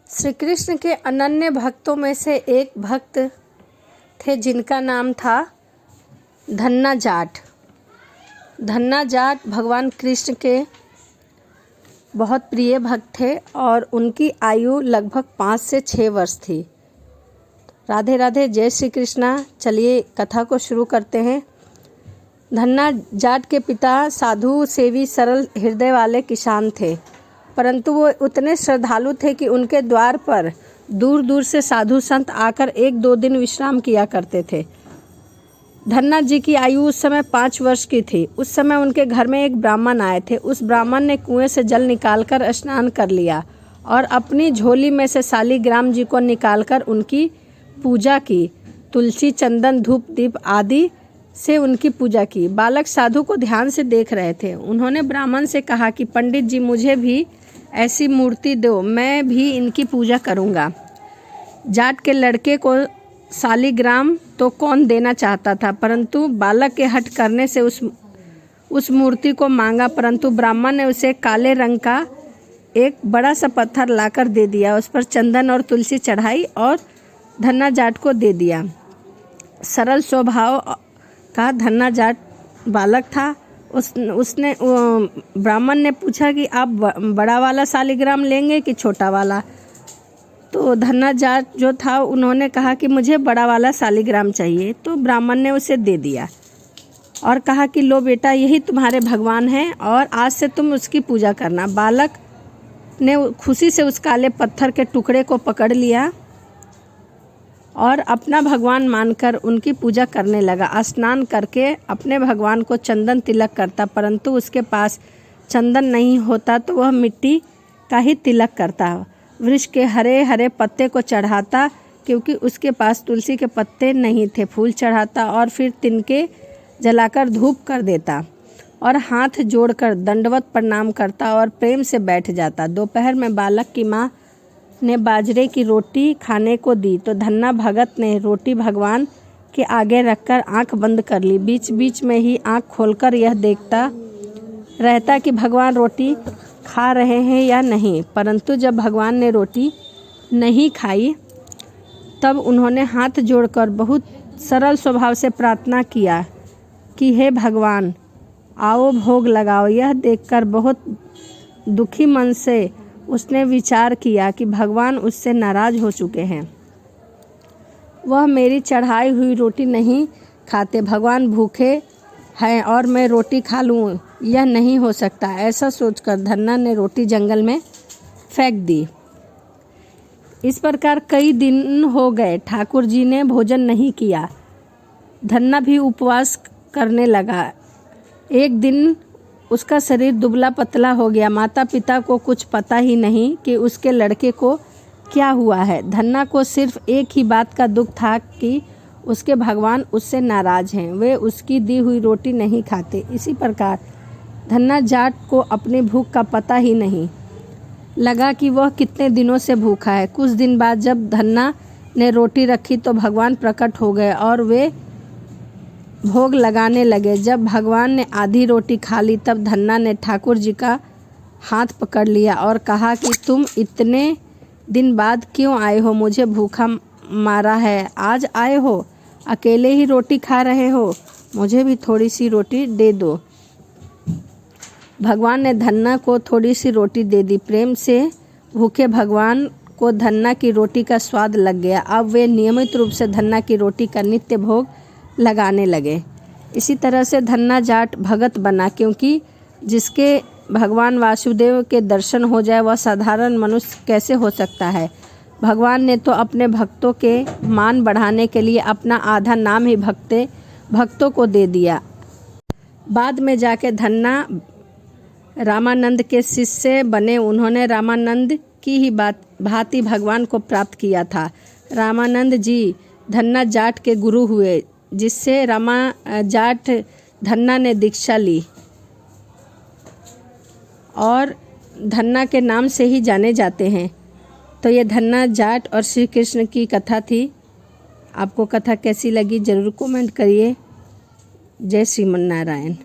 श्री कृष्ण के अनन्य भक्तों में से एक भक्त थे जिनका नाम था धन्ना जाट। धन्ना जाट भगवान कृष्ण के बहुत प्रिय भक्त थे और उनकी आयु लगभग 5 से 6 वर्ष थी। राधे राधे, जय श्री कृष्णा। चलिए कथा को शुरू करते हैं। धन्ना जाट के पिता साधु सेवी सरल हृदय वाले किसान थे, परंतु वो उतने श्रद्धालु थे कि उनके द्वार पर दूर दूर से साधु संत आकर 1-2 दिन विश्राम किया करते थे। धन्ना जी की आयु उस समय 5 वर्ष की थी। उस समय उनके घर में एक ब्राह्मण आए थे। उस ब्राह्मण ने कुएं से जल निकालकर स्नान कर लिया और अपनी झोली में से शालिग्राम जी को निकालकर उनकी पूजा की। तुलसी, चंदन, धूप, दीप आदि से उनकी पूजा की। बालक साधु को ध्यान से देख रहे थे। उन्होंने ब्राह्मण से कहा कि पंडित जी, मुझे भी ऐसी मूर्ति दो, मैं भी इनकी पूजा करूंगा। जाट के लड़के को शालिग्राम तो कौन देना चाहता था, परंतु बालक के हट करने से उस मूर्ति को मांगा। परंतु ब्राह्मण ने उसे काले रंग का एक बड़ा सा पत्थर लाकर दे दिया। उस पर चंदन और तुलसी चढ़ाई और धन्ना जाट को दे दिया। सरल स्वभाव का धन्ना जाट बालक था। उसने ब्राह्मण ने पूछा कि आप बड़ा वाला शालिग्राम लेंगे कि छोटा वाला। तो धन्ना जाट जो था उन्होंने कहा कि मुझे बड़ा वाला शालिग्राम चाहिए। तो ब्राह्मण ने उसे दे दिया और कहा कि लो बेटा, यही तुम्हारे भगवान हैं और आज से तुम उसकी पूजा करना। बालक ने खुशी से उस काले पत्थर के टुकड़े को पकड़ लिया और अपना भगवान मानकर उनकी पूजा करने लगा। स्नान करके अपने भगवान को चंदन तिलक करता, परंतु उसके पास चंदन नहीं होता तो वह मिट्टी का ही तिलक करता। वृक्ष के हरे हरे पत्ते को चढ़ाता, क्योंकि उसके पास तुलसी के पत्ते नहीं थे। फूल चढ़ाता और फिर तिनके जलाकर धूप कर देता और हाथ जोड़कर दंडवत प्रणाम करता और प्रेम से बैठ जाता। दोपहर में बालक की माँ ने बाजरे की रोटी खाने को दी तो धन्ना भगत ने रोटी भगवान के आगे रखकर आंख बंद कर ली। बीच बीच में ही आंख खोलकर यह देखता रहता कि भगवान रोटी खा रहे हैं या नहीं। परंतु जब भगवान ने रोटी नहीं खाई तब उन्होंने हाथ जोड़कर बहुत सरल स्वभाव से प्रार्थना किया कि हे भगवान, आओ भोग लगाओ। यह देखकर बहुत दुखी मन से उसने विचार किया कि भगवान उससे नाराज हो चुके हैं। वह मेरी चढ़ाई हुई रोटी नहीं खाते। भगवान भूखे हैं और मैं रोटी खा लूँ, यह नहीं हो सकता। ऐसा सोचकर धन्ना ने रोटी जंगल में फेंक दी। इस प्रकार कई दिन हो गए। ठाकुर जी ने भोजन नहीं किया। धन्ना भी उपवास करने लगा। एक दिन उसका शरीर दुबला पतला हो गया। माता पिता को कुछ पता ही नहीं कि उसके लड़के को क्या हुआ है। धन्ना को सिर्फ एक ही बात का दुख था कि उसके भगवान उससे नाराज हैं, वे उसकी दी हुई रोटी नहीं खाते। इसी प्रकार धन्ना जाट को अपनी भूख का पता ही नहीं लगा कि वह कितने दिनों से भूखा है। कुछ दिन बाद जब धन्ना ने रोटी रखी तो भगवान प्रकट हो गए और वे भोग लगाने लगे। जब भगवान ने आधी रोटी खा ली तब धन्ना ने ठाकुर जी का हाथ पकड़ लिया और कहा कि तुम इतने दिन बाद क्यों आए हो? मुझे भूखा मारा है, आज आए हो, अकेले ही रोटी खा रहे हो, मुझे भी थोड़ी सी रोटी दे दो। भगवान ने धन्ना को थोड़ी सी रोटी दे दी। प्रेम से भूखे भगवान को धन्ना की रोटी का स्वाद लग गया। अब वे नियमित रूप से धन्ना की रोटी का नित्य भोग लगाने लगे। इसी तरह से धन्ना जाट भगत बना, क्योंकि जिसके भगवान वासुदेव के दर्शन हो जाए वह साधारण मनुष्य कैसे हो सकता है। भगवान ने तो अपने भक्तों के मान बढ़ाने के लिए अपना आधा नाम ही भक्तों को दे दिया। बाद में जाके धन्ना रामानंद के शिष्य बने। उन्होंने रामानंद की ही भांति भगवान को प्राप्त किया था। रामानंद जी धन्ना जाट के गुरु हुए, जिससे रामा जाट धन्ना ने दीक्षा ली और धन्ना के नाम से ही जाने जाते हैं। तो ये धन्ना जाट और श्री कृष्ण की कथा थी। आपको कथा कैसी लगी ज़रूर कमेंट करिए। जय श्रीमन नारायण।